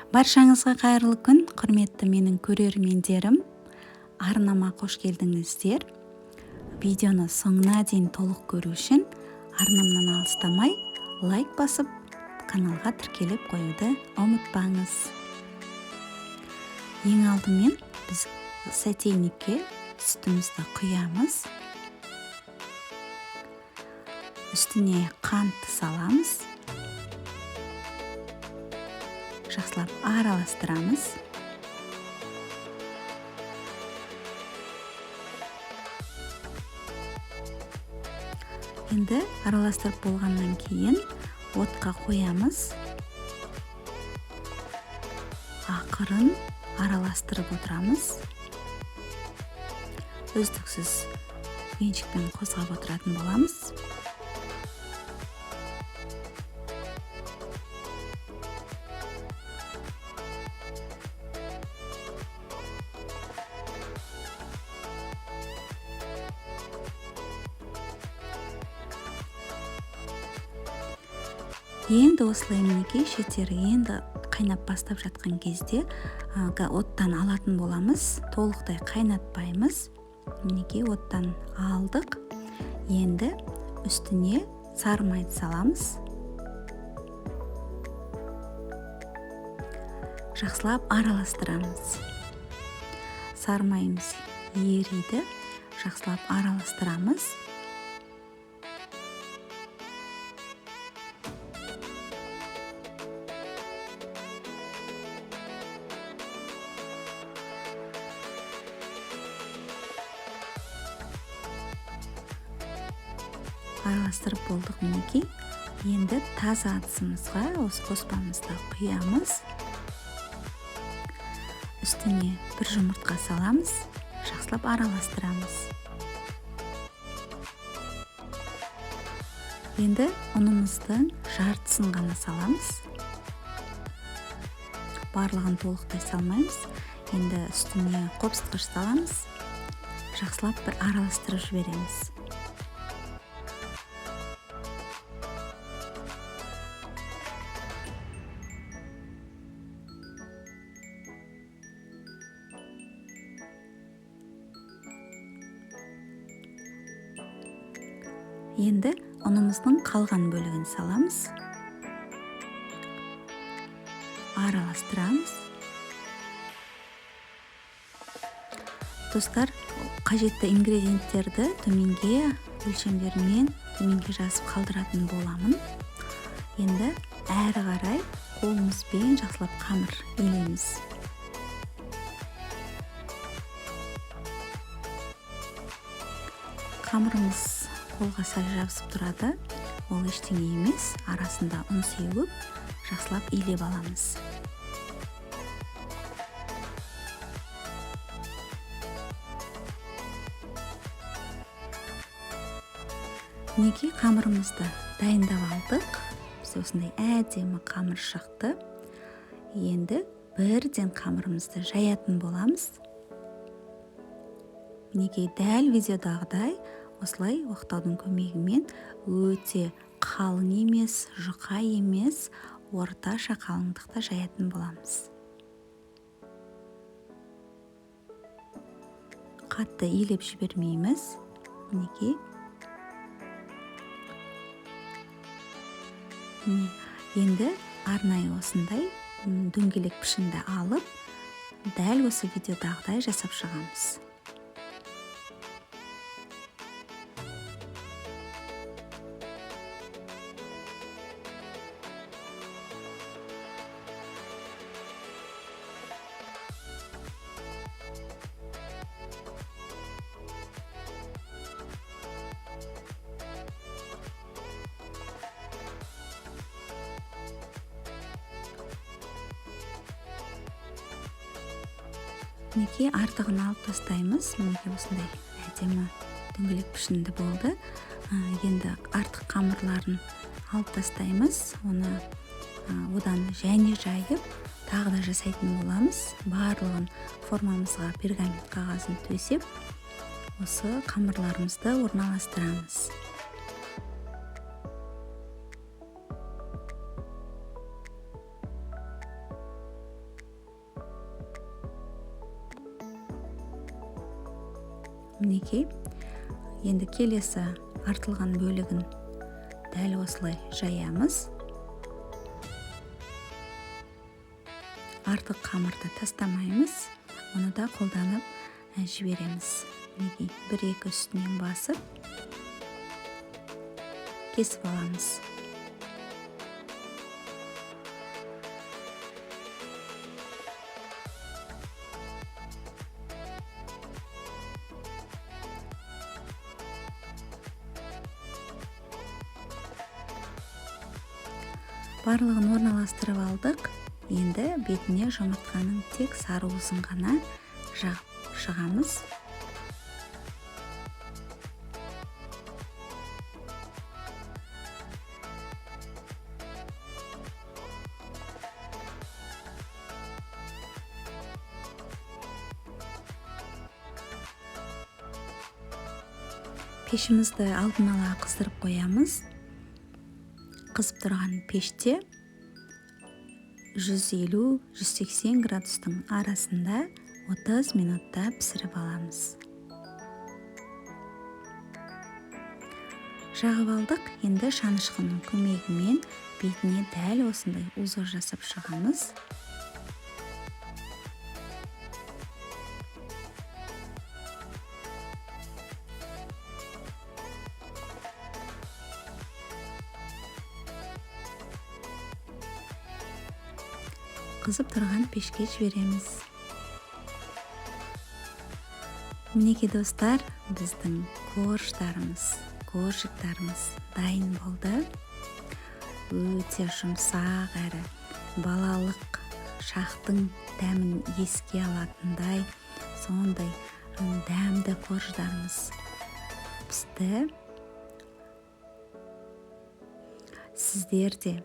Баршаңызға қайырлы күн, құрметті менің көрермендерім. Арнама қош келдіңіздер. Видеоны соңына дейін толық көру үшін арнамнан алыстамай лайк басып, каналға тіркеліп қоюды ұмытпаңыз. Ең алдымен біз сотейникке сүтімізді құямыз. Үстіне қантты саламыз. Жақсылап араластырамыз. Енді араластырып болғаннан кейін отқа қоямыз. Ақырын араластырып отырамыз. Үздіксіз венчикпен қозғап отыратын боламыз. Енді осылай мінекей шеттері енді қайнап бастап жатқан кезде оттан алатын боламыз. Толықтай қайнатпаймыз. Мінекей оттан алдық. Енді үстіне сары майды саламыз. Жақсылап араластырамыз. Сары майымыз ериді. Жақсылап араластырамыз. Араластырып болдық мінекей. Енді таза ыдысымызға осы қоспамызды құямыз. Үстіне бір жұмыртқа саламыз. Жақсылап араластырамыз. Енді ұнымыздың жартысын ғана саламыз. Барлығын толықтай салмаймыз. Енді үстіне қопсытқыш саламыз. Жақсылап бір араластырып жібереміз. Енді ұнымыздың қалған бөлігін саламыз. Араластырамыз. Достар, қажетті ингредиенттерді төменге өлшемдермен төменге жазып қалдыратын боламын. Енді әрі қарай қолымызбен жақсылап қамыр илейміз. Қамырымыз қолға сәл жабысып тұрады. Ол ештеңе емес, арасында ұн сеуіп, жақсылап илеп аламыз. Мінекей қамырымызды дайындап алдық. Біз осындай әдемі қамыр шықты. Енді бірден қамырымызды жаятын боламыз. Мінекей дәл видеодағыдай осылай оқтаудың көмегімен өте қалың емес, жұқа емес, орташа қалыңдықта жаятын боламыз. Қатты илеп жібермейміз. Мінекей. Енді арнайы осындай дөңгелек пішінді алып, дәл осы видеодағыдай жасап шығамыз. Мінекей артығын алып тастаймыз. Мінекей осындай әдемі дөңгелек пішінді болды. Енді артық қамырларын алып тастаймыз. Оны одан және жайып, тағы да жасайтын боламыз. Барлығын формамызға пергамент қағазын төсеп, осы қамырларымызды орналастырамыз. Мінекей, енді келесі артылған бөлігін дәл осылай жаямыз. Артық қамырды тастамаймыз, оны да қолданып жібереміз. Мінекей, 1-2 үстінен басып кесіп аламыз. Барлығын орналастырып алдық. Енді бетіне жұмыртқаның тек сары уызын ғана жағып шығамыз. Пешімізді алдын ала қыздырып қоямыз. Қызып тұрған пеште 150-180 градустың арасында 30 минутта пісіріп аламыз. Жағып алдық. Енді шанышқының көмегімен бетіне дәл осындай узор жасап шығамыз. Қызып тұрған пешке жібереміз. Мінекей достар, біздің коржықтарымыз дайын болды. Өте жұмсақ әрі балалық шақтың дәмін еске алатындай, сондай дәмді корждарымыз пісті. Сіздер де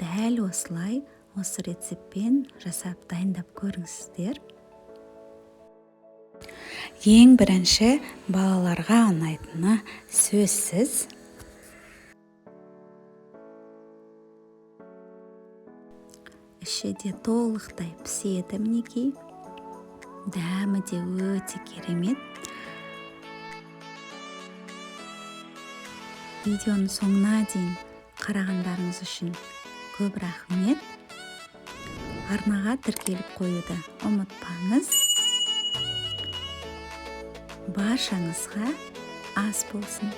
дәл осылай осы рецептпен жасап дайындап көріңіздер. Ең бірінші балаларға ұнайтыны сөзсіз. Іші де толықтай піседі мінекей. Дәмі де өте керемет. Видеоны соңына дейін қарағандарыңыз үшін көп рахмет. Арнаға тіркеліп қоюды ұмытпаңыз. Баршаңызға ас болсын.